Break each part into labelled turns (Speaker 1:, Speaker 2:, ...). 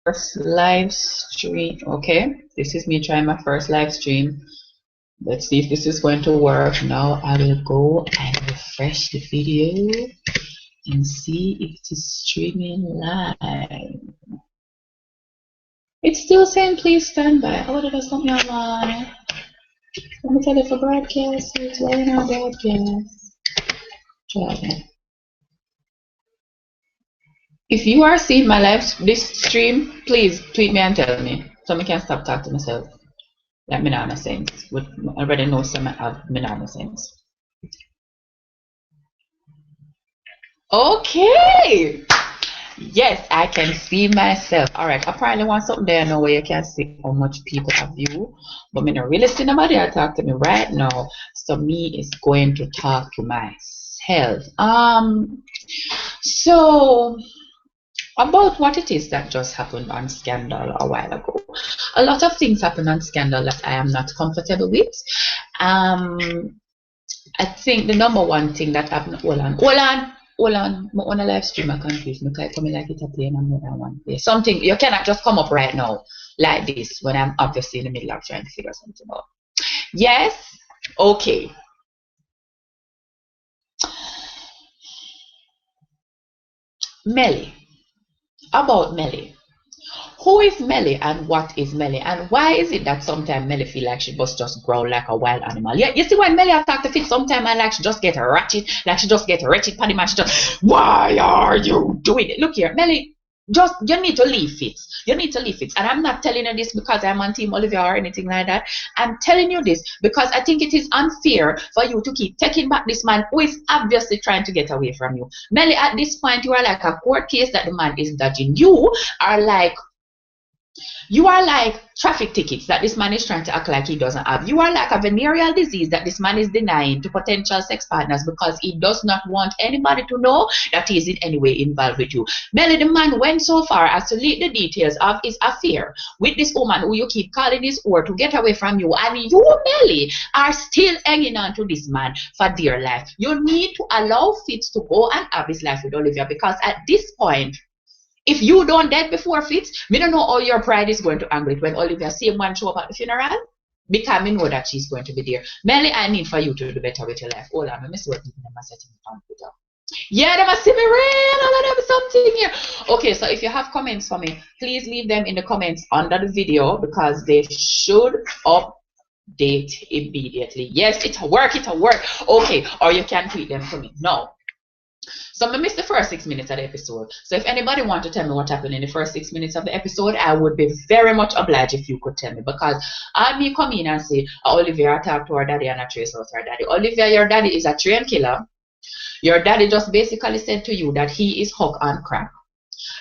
Speaker 1: first live stream. Okay, this is me trying my first live stream. Let's see if this is going to work. Now I will go and refresh the video and see if it is streaming live. It's still saying please stand by. Oh, did I stop me online? Let me tell you for broadcast. It's laying on broadcast. Try again. If you are seeing my this stream, please tweet me and tell me so I can stop talking to myself. Like me not sense. I already know some have me not sense. Okay. Yes, I can see myself. All right. I probably want something there now where you can see how much people have view. But me not really see nobody talk to me right now. So me is going to talk to myself. So about what it is that just happened on Scandal a while ago. A lot of things happened on Scandal that I am not comfortable with. I think the number one thing that happened, hold on, on a live stream I confused me because I come in like it's a play and more than one play. Something, you cannot just come up right now like this when I'm obviously in the middle of trying to figure something out. Yes? Okay. Melly. About Melly. Who is Melly and what is Melly? And why is it that sometimes Melly feel like she must just growl like a wild animal? Yeah, you see when Melly attack the fit, sometimes I like she just get ratchet, like she just get wretched, paddy man, she just, why are you doing it? Look here, Melly, just, you need to leave fits. You need to leave fits. And I'm not telling you this because I'm on Team Olivia or anything like that. I'm telling you this because I think it is unfair for you to keep taking back this man who is obviously trying to get away from you. Melly, at this point, you are like a court case that the man is dodging. You are like traffic tickets that this man is trying to act like he doesn't have. You are like a venereal disease that this man is denying to potential sex partners because he does not want anybody to know that he is in any way involved with you. Melly, the man went so far as to leak the details of his affair with this woman who you keep calling his whore to get away from you. And you, Melly, are still hanging on to this man for dear life. You need to allow Fitz to go and have his life with Olivia because at this point, if you don't dead before Fitz, me don't know how your pride is going to angle it when Olivia same one show up at the funeral. Because me know that she's going to be there. Melly, I need for you to do better with your life. Hold on, let me see what people are setting the computer. Yeah, they must see me real. All of them something here. Okay, so if you have comments for me, please leave them in the comments under the video because they should update immediately. Yes, it'll work, it'll work. Okay, or you can tweet them to me. No. So I missed the first 6 minutes of the episode. So if anybody wants to tell me what happened in the first 6 minutes of the episode, I would be very much obliged if you could tell me. Because I may come in and say, Olivia talked to her daddy and I trace out her daddy. Olivia, your daddy is a train killer. Your daddy just basically said to you that he is hooked on crack.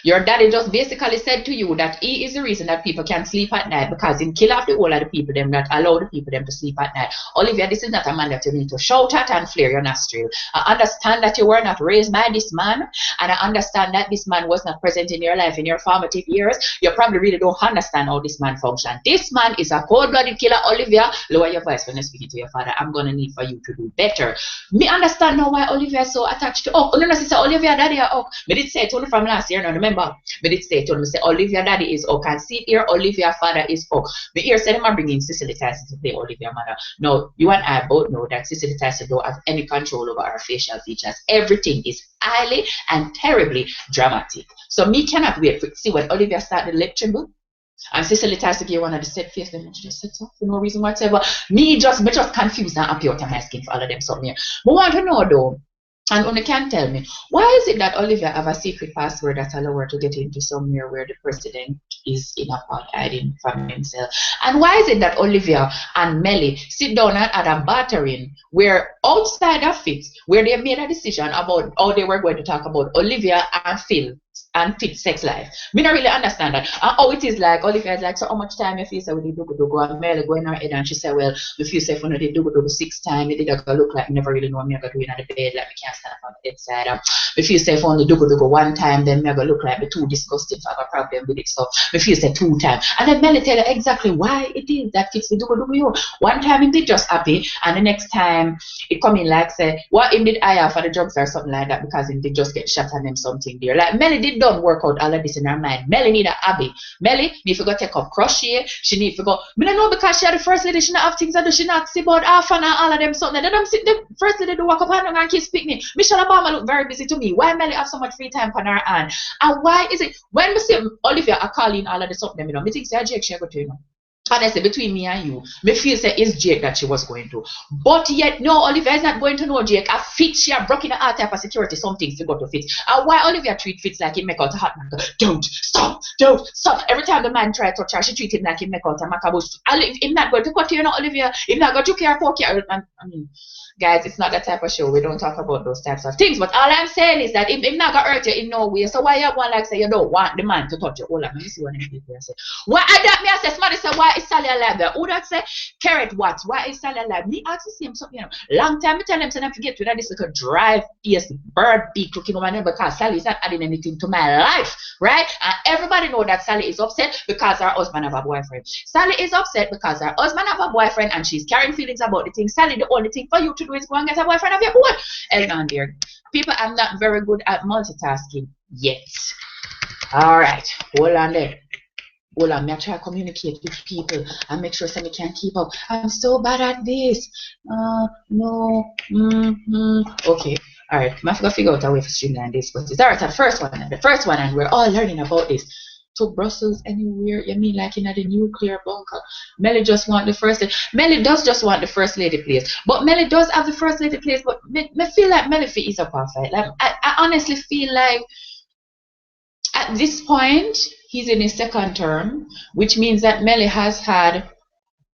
Speaker 1: Your daddy just basically said to you that he is the reason that people can sleep at night because he kill off the whole of the people them that allow the people them to sleep at night. Olivia, this is not a man that you need to shout at and flare your nostril. I understand that you were not raised by this man, and I understand that this man was not present in your life in your formative years. You probably really don't understand how this man functions. This man is a cold-blooded killer. Olivia, lower your voice when you're speaking to your father. I'm gonna need for you to do better. Me understand now why Olivia is so attached to Oak. No, sister, Olivia daddy are Oak. Me did say it only from last year, now remember. Me did say it only say Olivia daddy is Oak. And see here, Olivia father is Oak. Me here said I'm bringing Cicely Tyson to play Olivia mother. Now, you and I both know that Cicely Tyson don't have any control over her facial features. Everything is highly and terribly dramatic. So me cannot wait to see when Olivia started the lip tremble. And Cicely Tyson gave one of the set face, then she just said so for no reason whatsoever. Me just confused and happy out of my skin for all of them something here. But I want to know though, and only can tell me, why is it that Olivia have a secret password that allow her to get into somewhere where the president is in a pod hiding from himself? And why is it that Olivia and Melly sit down and had a battering where outside of Fitz, where they made a decision about how they were going to talk about Olivia and Phil and Fitz sex life? Me not really understand that. And how it is like, Olivia is like, so how much time you feel say with the dugu and Melly go in her head and she said, well, if you say for the dugu 6 times, it did look like me never really know me I got to in the bed, like me can't stand up on the bedside. If you say for the dugu 1 time, then me I go look like me too disgusting to have a problem with it. So if you say 2 times, and then Melly tell you exactly why it is that Fitz the dugu you. 1 time he did just happy, and the next time it come in like say, what him did I have for the drugs or something like that because he did just get shot and them something there. Like Melly did don't work out all of this in her mind. Melly need a hobby. Melly need to go take up crochet. She need to go. I don't know, because she had the first lady, she not have things to do. She not see about half and all of them something. They don't sit the first lady do walk up and kiss picnic. Michelle Obama look very busy to me. Why Melly have so much free time on her hand? And why is it when we see Olivia are calling all of the something, me think say Jake she go to, honestly, between me and you, me feel say it's Jake that she was going to. But yet, no, Olivia is not going to know Jake. A fit, she are broken the type of security, some things to go to fit. And why Olivia treat Fitz like he make out a hot man? Don't stop. Every time the man try to touch her, she treat him like he make out a macaboose. He's not going to cut you, no, Olivia. He's not going to care for you. I mean, guys, it's not that type of show. We don't talk about those types of things. But all I'm saying is that if not gonna hurt you in no way, so why you want like say you don't want the man to touch you? Hold on, let me see what people say. Why I that me I say somebody say why is Sally alive there? Who that say Carrot what? Why is Sally alive? Me ask the same something, you know. Long time me tell them say I forget to that this little drive ears bird beak looking over there because Sally is not adding anything to my life, right? And everybody know that Sally is upset because her husband have a boyfriend. Sally is upset because her husband have a boyfriend and she's carrying feelings about the thing. Sally, the only thing for you to do is go and get a boyfriend of your own. Elon dear. People are not very good at multitasking yet. Alright, hold on there. Hold on, I try to communicate with people and make sure somebody can keep up. I'm so bad at this. No. Okay. Alright, I have to figure out a way to streamline this. But it's alright, the first one, and we're all learning about this. To Brussels anywhere, you mean like in the nuclear bunker? Melly just want the first lady. Melly does just want the first lady place. But Melly does have the first lady place, but me feel like Melly fit is up our fight. Like I honestly feel like at this point he's in his second term, which means that Melly has had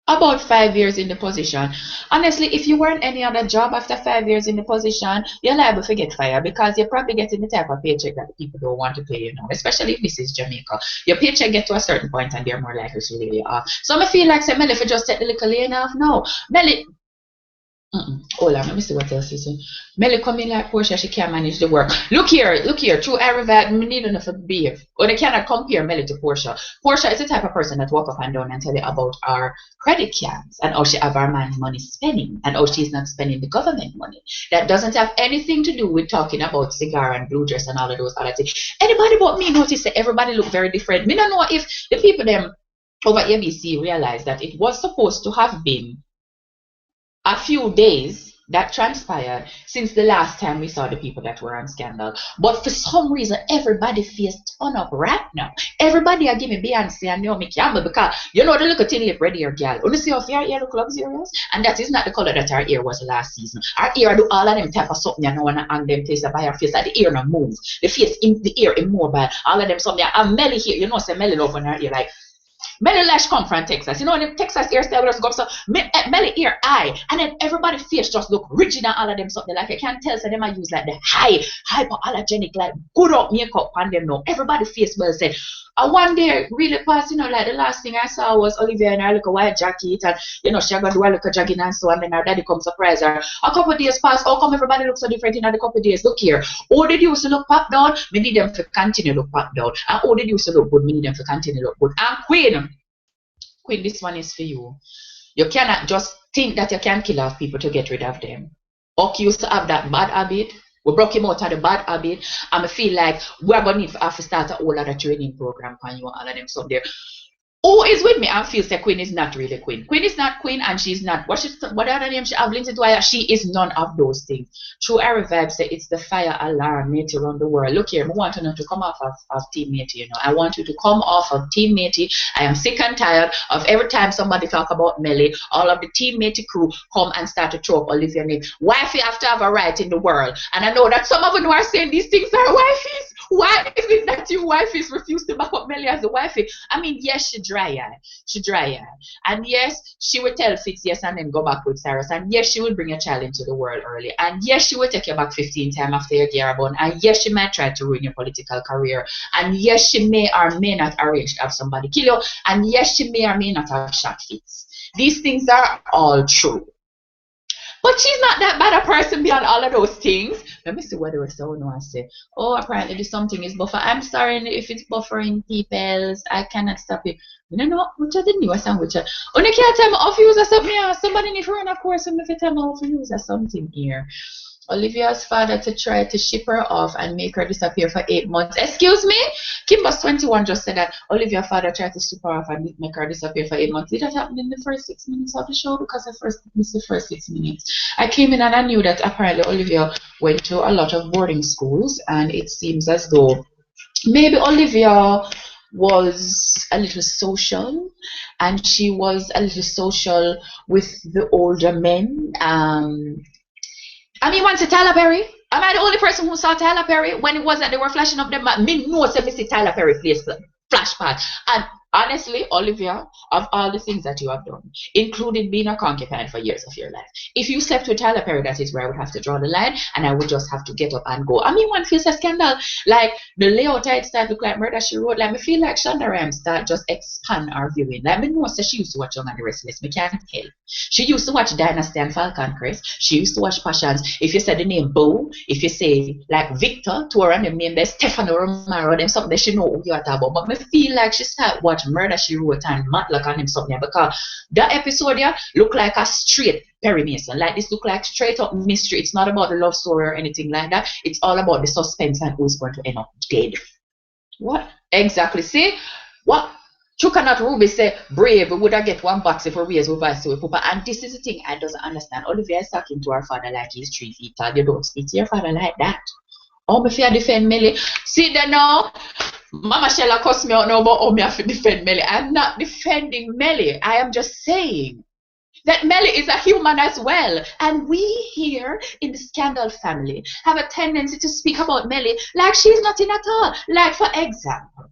Speaker 1: about 5 years in the position. Honestly, if you weren't any other job after 5 years in the position, you're liable to get fired because you're probably getting the type of paycheck that people don't want to pay you now, especially if this is Jamaica. Your paycheck get to a certain point and they're more likely to lay you off. So I feel like say Melly if you just take the little lane off. No. Melly hold on, let me see what else is in. Melly come in like Portia, she can't manage the work. Look here, through Arrival, we need enough of beef. Or they cannot compare Melly to Portia. Portia is the type of person that walk up and down and tell you about our credit cards and how she have our man's money spending and how she's not spending the government money. That doesn't have anything to do with talking about cigar and blue dress and all of those other things. Anybody but me notice that everybody look very different. Me don't know if the people them over ABC realized that it was supposed to have been a few days that transpired since the last time we saw the people that were on Scandal. But for some reason, everybody feels turn up right now. Everybody are giving Beyonce and Naomi Campbell because you know the little thin lip ready here, girl. You see how your ear look luxurious? And that is not the color that our ear was last season. Our ear do all of them type of something, you know, and hang them taste by her face. Like the ear not move. The face in the ear immobile. All of them something. And Melly here, you know, say Melly love on her ear like Melly Lash come from Texas. You know, the Texas hairstyle just go up so Melly ear eye. And then everybody face just look rigid and all of them something. Like I can't tell so them I use like the hypoallergenic, like good up makeup on them now. Everybody face well said. And one day really past, you know, like the last thing I saw was Olivia in her little white jacket and you know she gonna do a little jogging and so and then her daddy come surprise her. A couple of days passed, how come everybody looks so different in a couple of days? Look here. How did you used to look pop down? We need them to continue to look pop down. And how did you used to look good? We need them to continue to look good. And Queen, this one is for you. You cannot just think that you can kill off people to get rid of them. Oki used to have that bad habit. We broke him out of the bad habit. And I feel like we're going to need to have to start a whole other training program for you and all of them. So there. Who is with me and feels that Queen is not really Queen. Queen is not Queen and she's not. What other name she have? Lindsay Dwyer. She is none of those things. True Harry Vibe say it's the fire alarm mate around the world. Look here, I want you to come off of Team Matey, you know. I want you to come off of Team Matey. I am sick and tired of every time somebody talk about Melly, all of the Team Matey crew come and start to throw up Olivia name. Wifey have to have a right in the world. And I know that some of you are saying these things are wifeys. Why is it that you wifeys refuse to back up Melly as a wifey? I mean, yes, she dry eye. And yes, she would tell Fitz yes and then go back with Cyrus. And yes, she would bring a child into the world early. And yes, she would take you back 15 times after your gear born. And yes, she might try to ruin your political career. And yes, she may or may not arrange to have somebody kill you. And yes, she may or may not have shot Fitz. These things are all true. But she's not that bad a person beyond all of those things. Let me see what the rest of them want to say. Oh, apparently this something is buffer. I'm sorry if it's buffering peoples. I cannot stop it. You know which are the newest song which are. Oh, you can't tell me how to use something here. Somebody need to run a course and if you tell me how to use something here. Olivia's father to try to ship her off and make her disappear for 8 months. Excuse me? Kimbo's 21 just said that Olivia's father tried to ship her off and make her disappear for 8 months. Did that happen in the first 6 minutes of the show? Because I first missed the first 6 minutes. I came in and I knew that apparently Olivia went to a lot of boarding schools, and it seems as though maybe Olivia was a little social, and she was a little social with the older men. I mean, once Tyler Perry. Am I the only person who saw Tyler Perry when it was that they were flashing up them? Me know if you see Tyler Perry place flash part. And honestly, Olivia, of all the things that you have done, including being a concubine for years of your life, if you slept with Tyler Perry, that is where I would have to draw the line, and I would just have to get up and go. I mean, one feels a scandal. Like the layout I start look like Murder She Wrote. Like me feel like Shonda Rhimes start just expand our viewing. Like me know that she used to watch Young and the Restless. Me can't tell. She used to watch Dynasty and Falcon Crest. She used to watch Passions. If you say the name Bo, if you say like Victor, to her and the name there's Stefano Romero, then something she know who you are talking about. But me feel like she start watch Murder She Wrote and Matlock and him something, because that episode here look like a straight Perry Mason. Like this look like straight up mystery. It's not about the love story or anything like that. It's all about the suspense and who's going to end up dead. What? Exactly. See? What? Chukanat Ruby say brave, we would have get one box if we raise with vice with Papa. And this is the thing I doesn't understand. Olivia is talking to her father like he's 3 feet tall. You don't speak to your father like that. Oh, me fear defend Melly. See that now? Mama Shella cuss me out now about me have to defend Melly. I'm not defending Melly. I am just saying that Melly is a human as well. And we here in the Scandal family have a tendency to speak about Melly like she's nothing at all. Like, for example,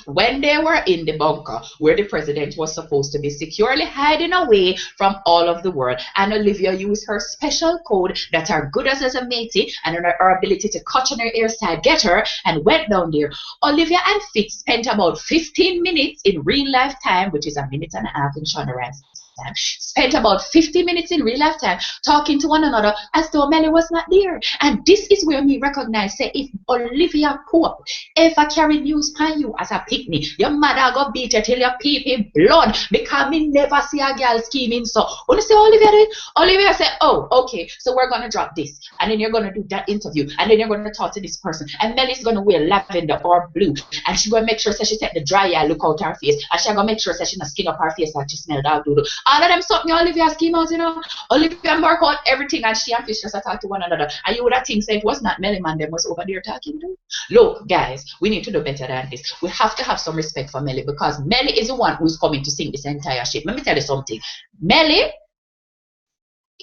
Speaker 1: when they were in the bunker where the president was supposed to be securely hiding away from all of the world, and Olivia used her special code that are good as a matey and her ability to cut on her ear side get her and went down there. Olivia and Fitz spent about 15 minutes in real life time, which is a minute and a half in Shonda Rhimes' time, spent about 50 minutes in real life time talking to one another as though Melly was not there. And this is where me recognize, say, if Olivia Pope ever carry news on you as a picnic, your mother go beat you till your pee blood, because me never see a girl scheming. So when you see Olivia do it, Olivia say, oh, okay, so we're gonna drop this, and then you're gonna do that interview, and then you're gonna talk to this person, and Melly's gonna wear lavender or blue, and she's gonna make sure that she take the dry eye look out her face, and she's gonna make sure that she not skin up her face like she smell dog doodle. All of them something Olivia scheme out, you know. Olivia mark out everything, and she and Fish just talk to one another, and you would have think say it was not Melly man them was over there talking to. Look, guys, we need to do better than this. We have to have some respect for Melly, because Melly is the one who's coming to sing this entire shit. Let me tell you something. Melly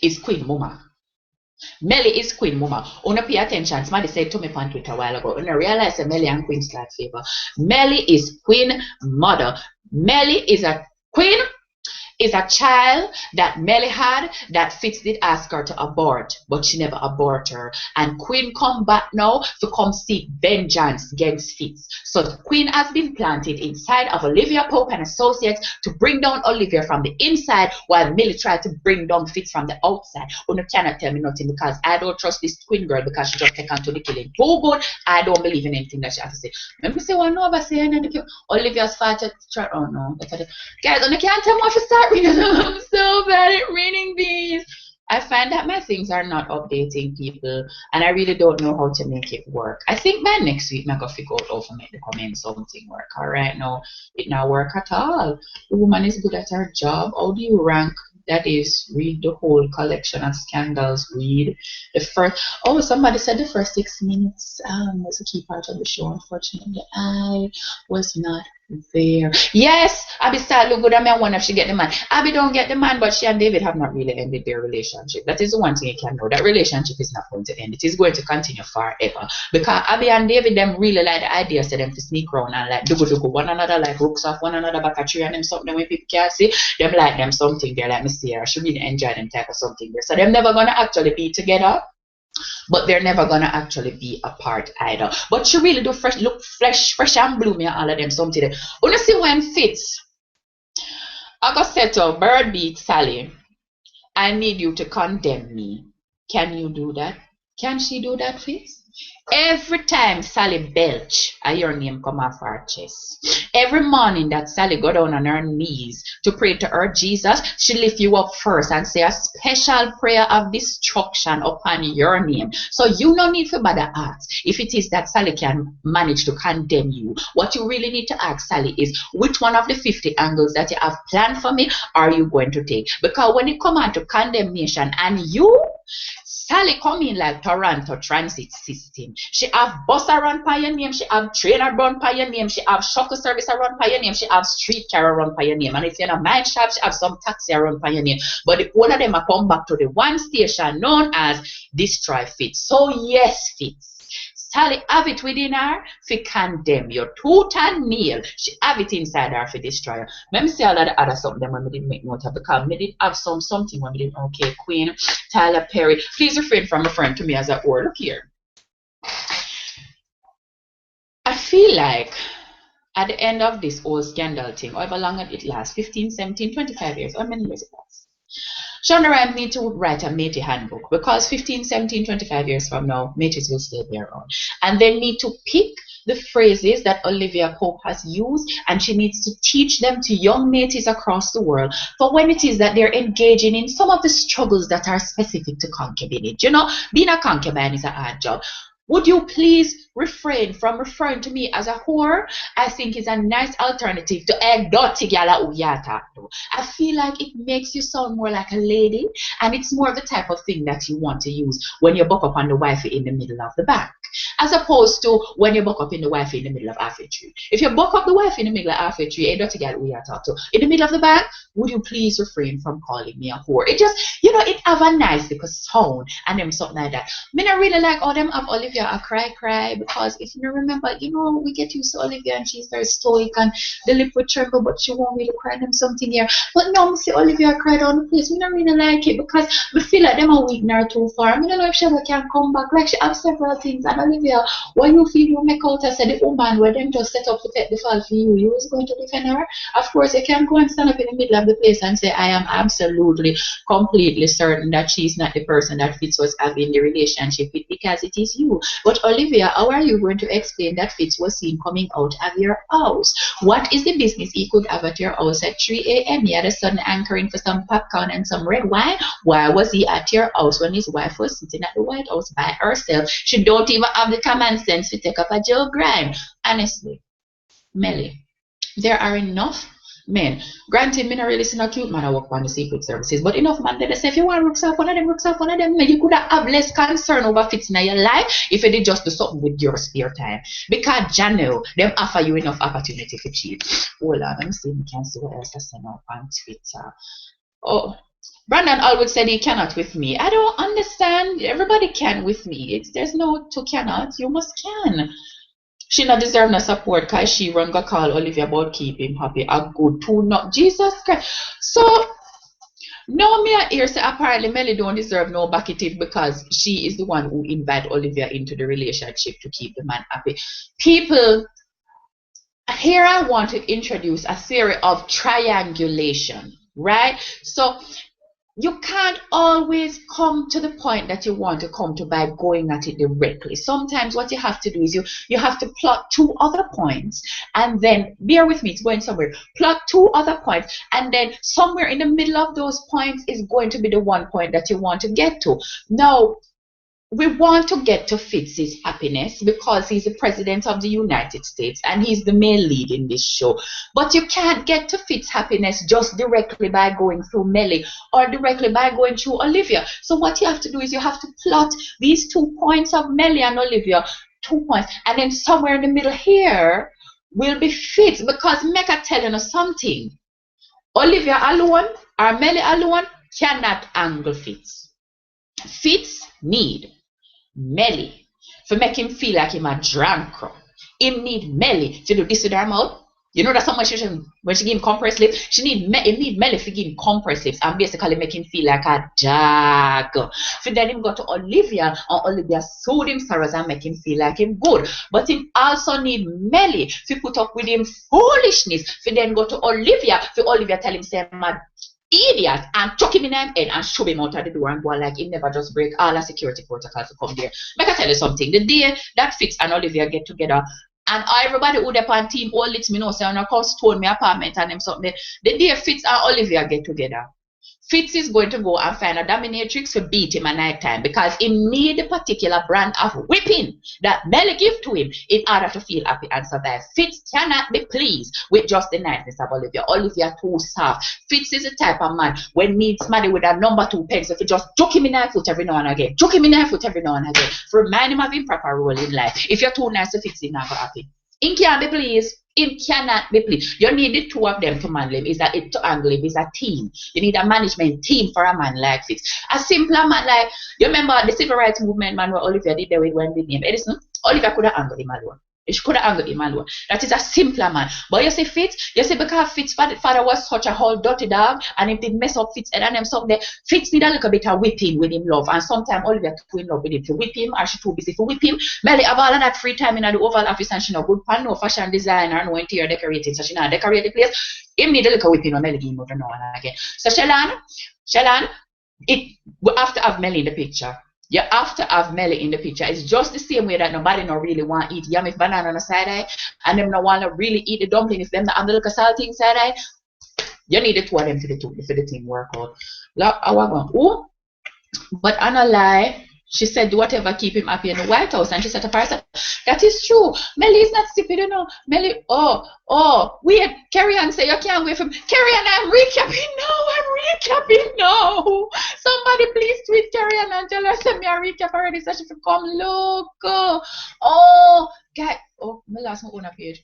Speaker 1: is Queen Mama. Melly is Queen Mama. Una pay attention. Somebody said to me on Twitter a while ago. Una realize that Melly and Queen slide favor. Melly is Queen Mother. Melly is a queen. Is a child that Melly had that Fitz did ask her to abort, but she never aborted her. And Queen come back now to come seek vengeance against Fitz. So the Queen has been planted inside of Olivia Pope and Associates to bring down Olivia from the inside, while Millie tried to bring down Fitz from the outside. You cannot tell me nothing, because I don't trust this Queen girl, because she just take on to the killing too good. I don't believe in anything that she has to say. Let me say one no, but say Olivia's father. Oh no, guys, you can't tell me what to start. I'm so bad at reading these. I find that my things are not updating people, and I really don't know how to make it work. I think by next week I'm going to figure out how to make the comment something work. All right, now it not work at all. The woman is good at her job. How do you rank? That is, read the whole collection of scandals. Read the first. Oh, somebody said the first 6 minutes was a key part of the show. Unfortunately, I was not there. Yes, Abby start look good at me. I wonder if she get the man. Abby don't get the man, but she and David have not really ended their relationship. That is the one thing you can know. That relationship is not going to end. It is going to continue forever. Because Abby and David them really like the idea to them to sneak around and like do one another, like rooks off one another back a tree and them something when people can't see. Them like them something there, like me see her. She really enjoy them type of something there. So them never gonna actually be together. But they're never gonna actually be apart either. But she really do look fresh and bloomy and all of them something there. You see when Fitz I got set up bird beat Sally, I need you to condemn me. Can you do that? Can she do that, Fitz? Every time Sally belch, I hear her name come off her chest. Every morning that Sally go down on her knees to pray to her Jesus, she lift you up first and say a special prayer of destruction upon your name. So you no need for bother ask if it is that Sally can manage to condemn you. What you really need to ask Sally is which one of the 50 angles that you have planned for me are you going to take? Because when it comes on to condemnation and you, Sally come in like Toronto Transit System. She have bus around by your name. She have train around by your name. She have shuttle service around by your name. She have street car around by your name. And if you're not mind shop, she have some taxi around by your name. But the all of them are come back to the one station known as Destroy Fits. So yes, Fits. Sally have it within her for condemn your tooth and nail. She have it inside her for destroy her. Let me see all of the other something that we didn't make note of because we did have something when we didn't. Okay, Queen, Tyler Perry. Please refrain from referring to me as a whore. Look here. I feel like at the end of this whole scandal thing, however long it lasts, 15, 17, 25 years, how many years it lasts? Shonda Rhimes need to write a Métis handbook because 15, 17, 25 years from now, Métis will still be around. And they need to pick the phrases that Olivia Pope has used and she needs to teach them to young Métis across the world for when it is that they're engaging in some of the struggles that are specific to concubinage. You know, being a concubine is a hard job. Would you please refrain from referring to me as a whore? I think it's a nice alternative to a dirty gal who you talk to. I feel like it makes you sound more like a lady, and it's more of the type of thing that you want to use when you buck up on the wifey in the middle of the bank, as opposed to when you buck up in the wifey in the middle of halfway tree. If you buck up the wifey in the middle of halfway tree, a dirty gal who you talk to in the middle of the bank, would you please refrain from calling me a whore? It just, you know, it have a nice little sound and them something like that. Me not really like all them have Olivia a cry because if you remember, you know, we get used to Olivia and she's very stoic and the lip would tremble, but she won't really cry them something here. But now me see Olivia cry down the place. Me not really like it because we feel like them are weakening her too far. I don't know if she ever can come back. Like she have several things. And Olivia, why you feel you make out as the woman where them just set up to take the fall for you? You was going to defend her? Of course, you can't go and stand up in the middle of the place and say, I am absolutely, completely certain that she's not the person that Fitz was having the relationship with because it is you. But Olivia, how are you going to explain that Fitz was seen coming out of your house? What is the business he could have at your house at 3 a.m.? He had a sudden anchoring for some popcorn and some red wine. Why was he at your house when his wife was sitting at the White House by herself? She don't even have the common sense to take up a Joe Grime. Honestly, Melly, there are enough men. Granted, me not really see no cute man I work on the secret services, but enough man that they say if you want to work off one of them, you could have less concern over fits in your life if you did just do something with your spare time. Because Jano, them offer you enough opportunity for cheat. Hold on, let me see if we can see what else I send out on Twitter. Oh, Brandon Alwood said he cannot with me. I don't understand. Everybody can with me. There's no to cannot. You must can. She not deserve no support because she run go call Olivia about keep him happy. A good tune up. Jesus Christ. So no me here say apparently Melly don't deserve no bucketed because she is the one who invite Olivia into the relationship to keep the man happy. People, here I want to introduce a theory of triangulation, right? So you can't always come to the point that you want to come to by going at it directly. Sometimes what you have to do is you have to plot two other points and then, bear with me, it's going somewhere, plot two other points and then somewhere in the middle of those points is going to be the one point that you want to get to. Now, we want to get to Fitz's happiness because he's the president of the United States and he's the main lead in this show. But you can't get to Fitz's happiness just directly by going through Melly or directly by going through Olivia. So what you have to do is you have to plot these 2 points of Melly and Olivia, 2 points, and then somewhere in the middle here will be Fitz because Mecca telling us something. Olivia alone or Melly alone cannot angle Fitz. Fitz need Melly for make him feel like him a drunk. Him need Melly to do this with her mouth. You know that's how much when she give him compressed lips, she need Melly to give him compressed lips and basically make him feel like a dog. For then him go to Olivia and Olivia soothe him sorrows and make him feel like him good. But him also need Melly to put up with him foolishness. For then go to Olivia, for Olivia tell him say idiot, and chuck him in him head and shove him out of the door and go like he never just break all the security protocols to come there. Make I tell you something. The day that Fitz and Olivia get together, and everybody who up on team all let me know, say on a cost stone me apartment and them something. The day Fitz and Olivia get together, Fitz is going to go and find a dominatrix to beat him at night time because he need a particular brand of whipping that Melly give to him in order to feel happy and survive. Fitz cannot be pleased with just the niceness of Olivia. Olivia too soft. Fitz is the type of man when needs somebody with a number 2 pencil if you just joke him in the foot every now and again. Joke him in the foot every now and again. To remind him of his proper role in life. If you're too nice to Fitz, he's not happy. He can't be pleased. It cannot be pleased. You need the 2 of them to manage him. Is that it to angle him? Is a team. You need a management team for a man like this. A simpler man like you remember the civil rights movement man where Olivia did there with when the name Edison. Olivia could have angled him alone. She could have angled him alone. That is a simpler man. But you see Fitz, you see because Fitz father was such a whole dirty dog and if they mess up Fitz and them something, Fitz need a little bit of whipping with him love. And sometimes Olivia too in love with him to whip him or she too busy to whip him. Melly have all of that free time in the Oval Office and she no good pan, no fashion designer, no interior decorating. So she not decorate the place. Him need a little whipping on Melly give him over now and again. So Shellan, it we have to have Melly in the picture. You have to have Melly in the picture. It's just the same way that nobody no really want to eat yummy banana on the side eye, and them no want to really eat the dumpling if them not have the little salty inside eye. You need the 2 of them for the team work out. But I no lie. She said, do whatever, keep him happy in the White House. And she said to her, that is true. Melly is not stupid, you know. Melly, wait, Carrie Ann say you can't wait for me. Carrie Ann, I'm recapping now. Somebody please tweet Carrie Ann and tell her, send me a recap already so she can come look. Oh, guy, my last one on a page.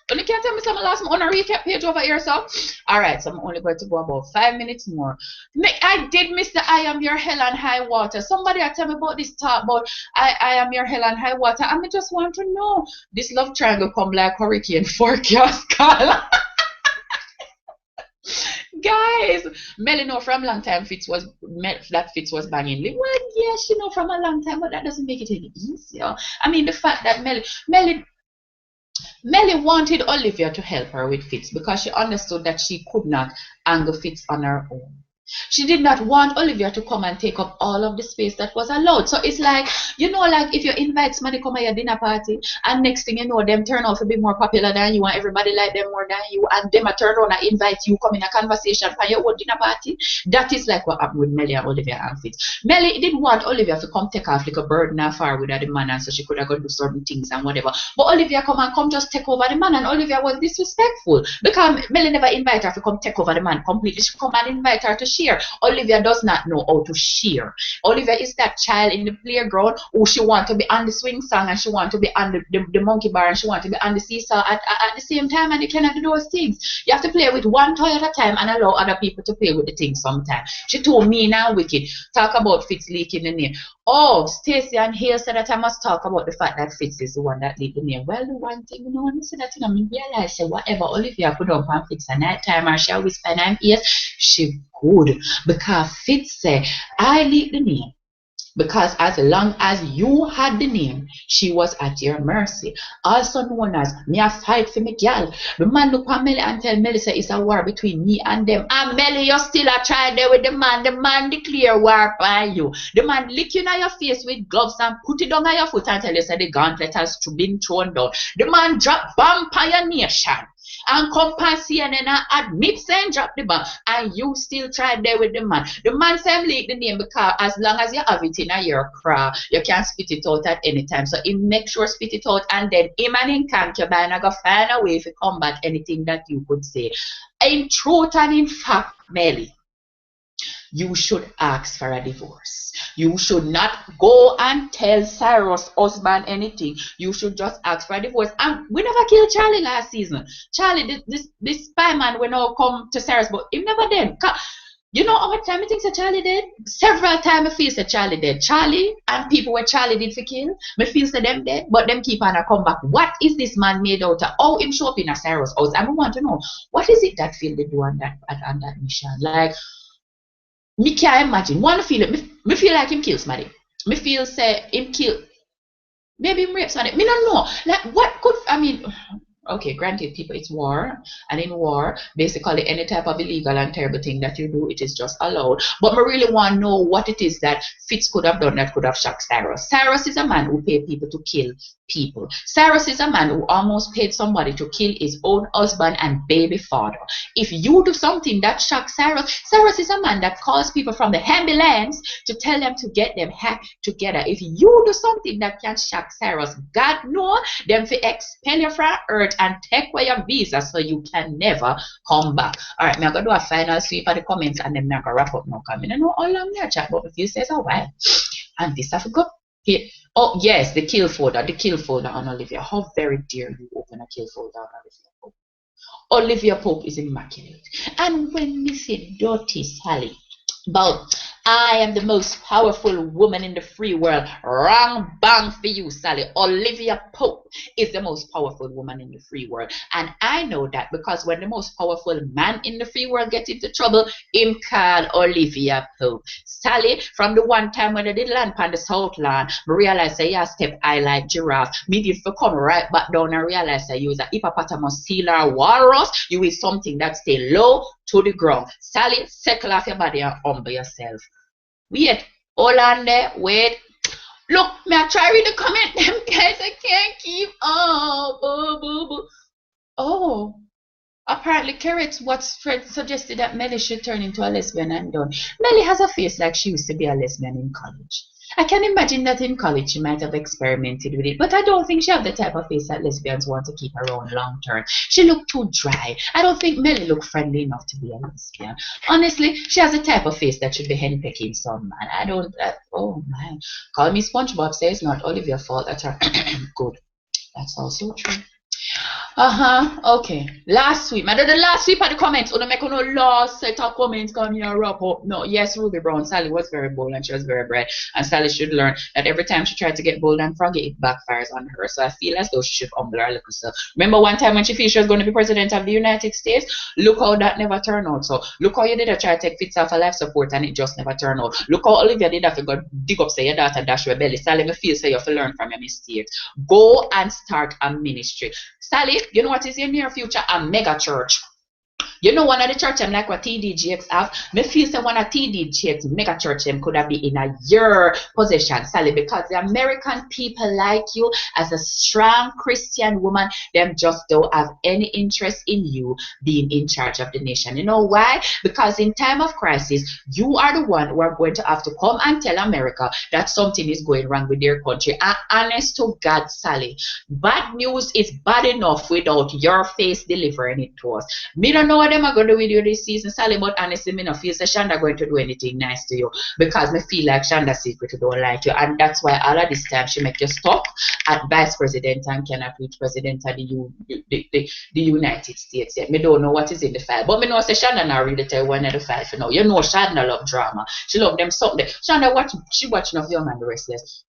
Speaker 1: But you can't tell me some last on a recap page over here, so. Alright, so I'm only going to go about 5 minutes more. I did miss the I am your hell and high water. Somebody tell me about this talk about I am your hell and high water. And I just want to know. This love triangle come like hurricane forecast, Carla. Guys, Melly know from long time Fitz was banging. Well, yeah, she know from a long time, but that doesn't make it any easier. I mean, the fact that Melly wanted Olivia to help her with Fitz because she understood that she could not angle Fitz on her own. She did not want Olivia to come and take up all of the space that was allowed. So it's like, you know, like if you invite somebody come at your dinner party and next thing you know, them turn out to be more popular than you and everybody like them more than you and them a turn around and invite you come in a conversation for your own dinner party. That is like what happened with Melly and Olivia and Fitz. Melly didn't want Olivia to come take off like a bird and far with the man and so she could have gone do certain things and whatever. But Olivia come just take over the man and Olivia was disrespectful because Melly never invited her to come take over the man completely. She come and invite her to share. Olivia does not know how to share. Olivia is that child in the playground who she want to be on the swing song and she want to be on the monkey bar and she want to be on the seesaw at the same time and you cannot do those things. You have to play with one toy at a time and allow other people to play with the things sometimes. She told me now wicked. Talk about Fitz leaking the name. Oh, Stacey and Hale said that I must talk about the fact that Fitz is the one that leaked the name. Well, the one thing, you know, when I say that thing, I mean, realize say whatever Olivia put up on Fitz at night time or she always spend her ears, she good. Because Fitz said, I leaked the name. Because as long as you had the name, she was at your mercy. Also known as me a fight for me girl. The man look at Melly and tell Melly say it's a war between me and them. And Melly, you still a try there with the man. The man declare war by you. The man lick you in your face with gloves and put it down on your foot and tell you say the gauntlet has been thrown down. The man drop bomb by your nation. And come past CNN and admit saying drop the bomb and you still try there with the man. The man said leak the name because as long as you have it in your craw, you can spit it out at any time. So he make sure spit it out and then him and him concubine are gonna find a way to combat anything that you could say. In truth and in fact, Melly, you should ask for a divorce. You should not go and tell Cyrus' husband anything. You should just ask for a divorce. And we never killed Charlie last season. Charlie, this spy man will now come to Cyrus, but he never did. You know how much time I think that Charlie did? Several times I feel that Charlie did. Charlie and people where Charlie did for kill, I feel that them dead, but them keep on a come back. What is this man made out of? How him show up in a Cyrus' house? I want to know, what is it that Phil did do on that mission? Like, me can't imagine. One feel it. Me feel like him kill somebody. Me feel say him kill. Maybe him rape somebody. Me don't know. Like what could I mean? Okay, granted, people, it's war, and in war, basically any type of illegal and terrible thing that you do, it is just allowed. But I really want to know what it is that Fitz could have done that could have shocked Cyrus. Cyrus is a man who paid people to kill people. Cyrus is a man who almost paid somebody to kill his own husband and baby father. If you do something that shocks Cyrus, Cyrus is a man that calls people from the ambulance to tell them to get them hacked together. If you do something that can shock Cyrus, God know them to expel you from earth and take away your visa so you can never come back. All right, I'm going to do a final sweep of the comments and then I'm going to wrap up now. I don't know how long I chat, but a few says a while. And this have got here. Oh, yes, the kill folder on Olivia. How very dare you open a kill folder on Olivia Pope? Olivia Pope is immaculate. And when we say dirty Sally, but I am the most powerful woman in the free world. Wrong bang for you, Sally. Olivia Pope is the most powerful woman in the free world. And I know that because when the most powerful man in the free world gets into trouble, him call Olivia Pope. Sally, from the one time when I did land on the South Land, I realized that you step I like giraffe. Me if you come right back down and realize that you is a hippopotamus, seal or walrus, you is something that stay low to the ground. Sally, settle off your body and humble yourself. Wait, hold on there, wait. Look, may I try read the comment? Them guys, I can't keep. Oh, apparently Carrot what's Fred suggested that Melly should turn into a lesbian and done. Melly has a face like she used to be a lesbian in college. I can imagine that in college she might have experimented with it, but I don't think she have the type of face that lesbians want to keep around long term. She looked too dry. I don't think Melly looked friendly enough to be a lesbian. Honestly, she has a type of face that should be henpecking some man. I don't, oh man. Call me SpongeBob says not Olivia's fault. That's her. Good. That's also true. Okay. Last sweep. I do the last sweep of the comments. Don't make no last set of comments coming and wrap up. No, yes, Ruby Brown. Sally was very bold and she was very bright. And Sally should learn that every time she tried to get bold and froggy, it backfires on her. So I feel as though she should humble her little self. Remember one time when she felt she was going to be president of the United States? Look how that never turned out. So look how you did a try to take Fitz off a life support and it just never turned out. Look how Olivia did that to go dig up say your daughter dash your belly. Sally, me feel so you have to learn from your mistakes. Go and start a ministry. Sally, you know what is in near future? A mega church. You know, one of the church I'm like what TDGX have. Me feel say one of TDGX mega church them could have been in a year possession, Sally, because the American people like you as a strong Christian woman, them just don't have any interest in you being in charge of the nation. You know why? Because in time of crisis, you are the one who are going to have to come and tell America that something is going wrong with their country. And honest to God, Sally, bad news is bad enough without your face delivering it to us. Me don't know what them are going to do with you this season, Sally, but honestly, me no feel that Shonda going to do anything nice to you because me feel like Shonda secretly don't like you, and that's why all of this time she make you stuck at vice president and cannot reach president of the United States yet. Me don't know what is in the file, but me know say Shonda now read the one of the file for now. You know Shonda love drama. She love them something. Shonda watching of Young and the Restless.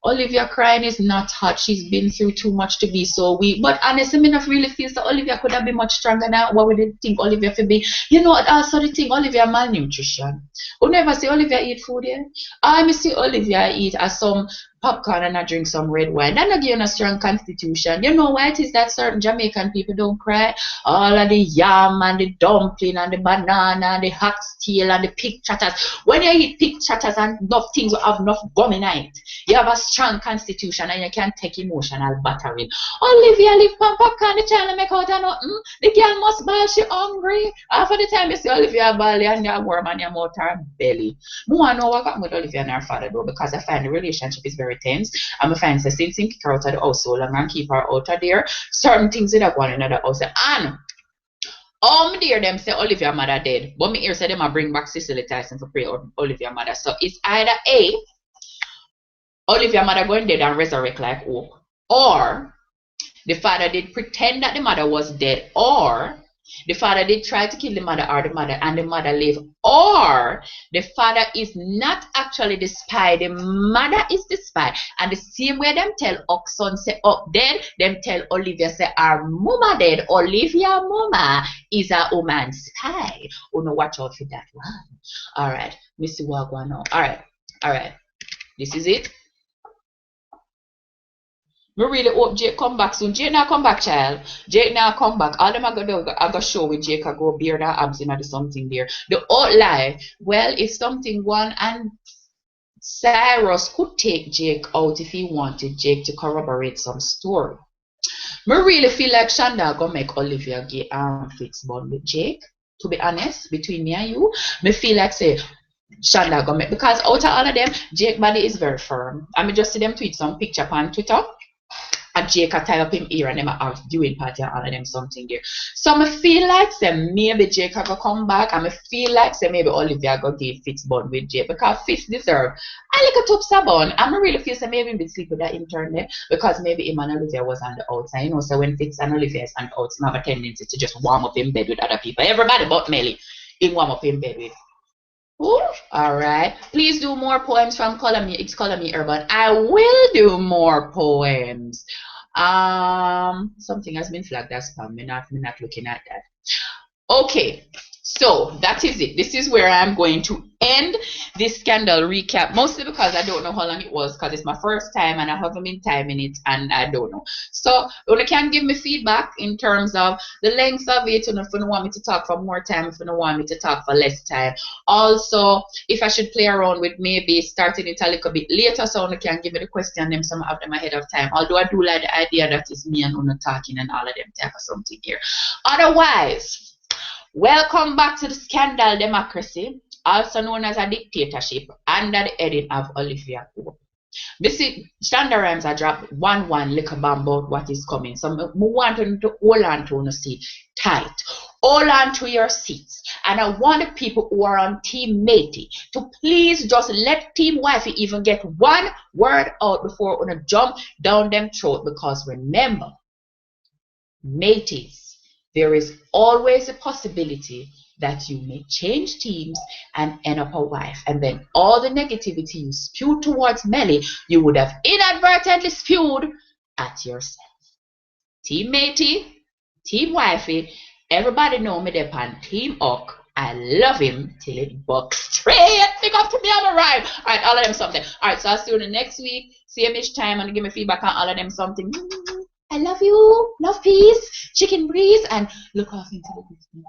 Speaker 1: Olivia crying is not hot. She's been through too much to be so weak. But honestly, me not really feel that Olivia could have been much stronger than what we did think Olivia could be. You know, also the thing, Olivia malnutrition. We never see Olivia eat food yet. I see Olivia eat some popcorn and I drink some red wine. That not give a strong constitution. You know why it is that certain Jamaican people don't cry? All of the yam and the dumpling and the banana and the oxtail and the pig chatters. When you eat pig chatters and enough things will have enough gum in it, you have a strong constitution and you can't take emotional battering. Olivia live from popcorn, the child make out of nothing. The girl must ball, she hungry. After the time you see Olivia ball and you warm and you mouth her belly. I want to know what happened with Olivia and her father though, because I find the relationship is very tense. I'm a fan say since he kick her out of the house so long and keep her out of there, certain things that are going in the house. And me dear them say Olivia mother dead, but me hear say them a bring back Cicely Tyson for pray Olivia mother. So it's either A, Olivia mother going dead and resurrect like Hope, or the father did pretend that the mother was dead, or the father did try to kill the mother or the mother and the mother live, or the father is not actually the spy, the mother is the spy. And the same way them tell Oxon say up dead, them tell Olivia say our mama dead. Olivia mama is a woman spy. Oh no, watch out for that one. Alright, Missy Wagwan now. Alright, this is it. Me really hope Jake come back soon. Jake now come back, child. Jake now come back. All them I go show with Jake I go beard that abs in or something there. The old lie. Well, if something one and Cyrus could take Jake out if he wanted Jake to corroborate some story. Me really feel like Shonda gonna make Olivia get fix bond with Jake. To be honest, between me and you, me feel like say Shonda gonna make, because out of all of them, Jake body is very firm. I mean just see them tweet some picture on Twitter. And Jake a tie up him ear and them a doing party and all of them something there. So I feel like say maybe Jake a go come back, and I feel like say maybe Olivia go give Fitz bond with Jake, because Fitz deserve a little top sabon. And I really feel say maybe he sleep with that intern there, because maybe him and Olivia was on the outside. You know, so when Fitz and Olivia is on the outside, have a tendency to just warm up in bed with other people. Everybody but Melly, he warm up in bed with. Ooh, all right. Please do more poems from Color Me. It's Color Me Urban. I will do more poems. Something has been flagged as spam. We're not looking at that. Okay, so that is it. This is where I'm going to end this scandal recap, mostly because I don't know how long it was, because it's my first time and I haven't been timing it and I don't know. So you can give me feedback in terms of the length of it, and if you want me to talk for more time, if you want me to talk for less time. Also, if I should play around with maybe starting it a little bit later, so you can give me the question them some of them ahead of time. Although I do like the idea that is me and Una talking and all of them type of something here. Otherwise, welcome back to the Scandal Democracy, also known as a dictatorship, under the heading of Olivia Pope. This is Shonda Rhimes. I dropped one little bomb about what is coming. So I want to hold on to your seat tight. Hold on to your seats. And I want the people who are on Team Matey to please just let Team Wifey even get one word out before we jump down them throat. Because remember, Mateys, there is always a possibility that you may change teams and end up a wife. And then all the negativity you spewed towards Melly, you would have inadvertently spewed at yourself. Team Matey, Team Wifey, everybody know me there on Team Ock. I love him till it bucks straight. Pick up to me on the rhyme. All right, all of them something. All right, so I'll see you the next week. Same each time and give me feedback on all of them something. I love you. Love, peace, chicken breeze, and look off into the distance.